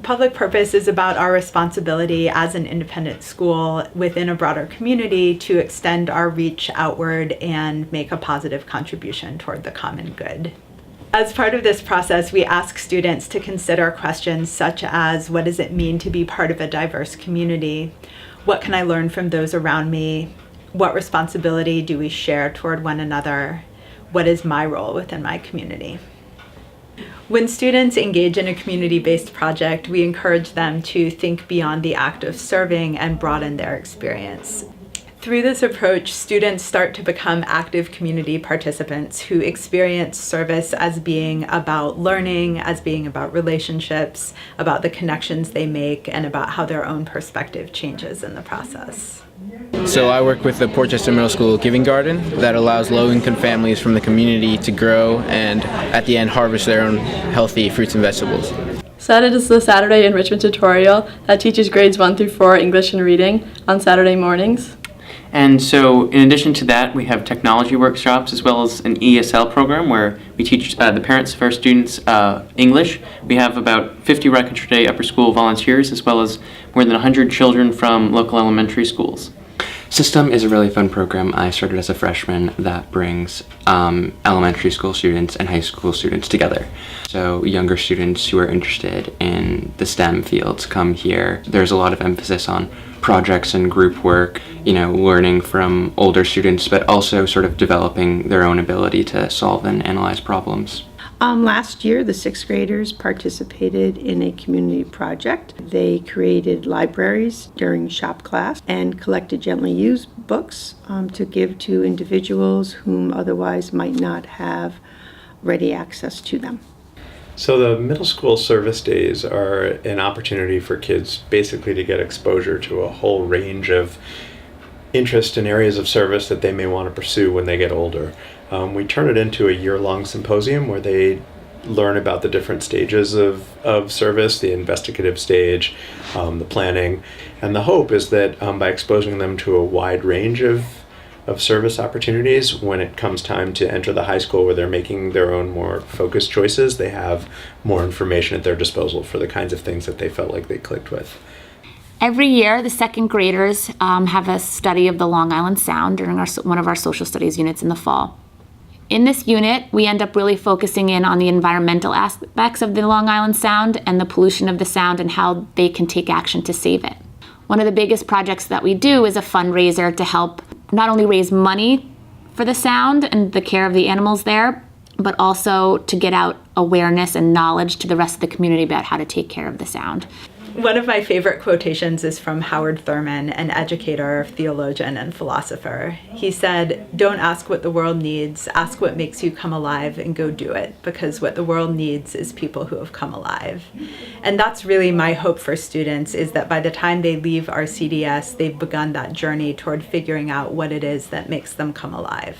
Public purpose is about our responsibility as an independent school within a broader community to extend our reach outward and make a positive contribution toward the common good. As part of this process, we ask students to consider questions such as, what does it mean to be part of a diverse community? What can I learn from those around me? What responsibility do we share toward one another? What is my role within my community? When students engage in a community-based project, we encourage them to think beyond the act of serving and broaden their experience. Through this approach, students start to become active community participants who experience service as being about learning, as being about relationships, about the connections they make, and about how their own perspective changes in the process. So I work with the Portchester Middle School Giving Garden that allows low-income families from the community to grow and at the end harvest their own healthy fruits and vegetables. Saturday is the Saturday enrichment tutorial that teaches grades 1 through 4 English and reading on Saturday mornings. And so in addition to that, we have technology workshops as well as an ESL program where we teach the parents of our students English. We have about 50 Rochester Day Upper School volunteers as well as more than 100 children from local elementary schools. System is a really fun program I started as a freshman that brings elementary school students and high school students together. So younger students who are interested in the STEM fields come here. There's a lot of emphasis on projects and group work, learning from older students, but also sort of developing their own ability to solve and analyze problems. Last year, the sixth graders participated in a community project. They created libraries during shop class and collected gently used books to give to individuals whom otherwise might not have ready access to them. So the middle school service days are an opportunity for kids basically to get exposure to a whole range of interest in areas of service that they may want to pursue when they get older. We turn it into a year-long symposium where they learn about the different stages of service, the investigative stage, the planning, and the hope is that by exposing them to a wide range of service opportunities, when it comes time to enter the high school where they're making their own more focused choices, they have more information at their disposal for the kinds of things that they felt like they clicked with. Every year, the second graders have a study of the Long Island Sound during one of our social studies units in the fall. In this unit, we end up really focusing in on the environmental aspects of the Long Island Sound and the pollution of the sound and how they can take action to save it. One of the biggest projects that we do is a fundraiser to help not only raise money for the sound and the care of the animals there, but also to get out awareness and knowledge to the rest of the community about how to take care of the sound. One of my favorite quotations is from Howard Thurman, an educator, theologian, and philosopher. He said, "Don't ask what the world needs, ask what makes you come alive and go do it, because what the world needs is people who have come alive." And that's really my hope for students, is that by the time they leave RCDS, they've begun that journey toward figuring out what it is that makes them come alive.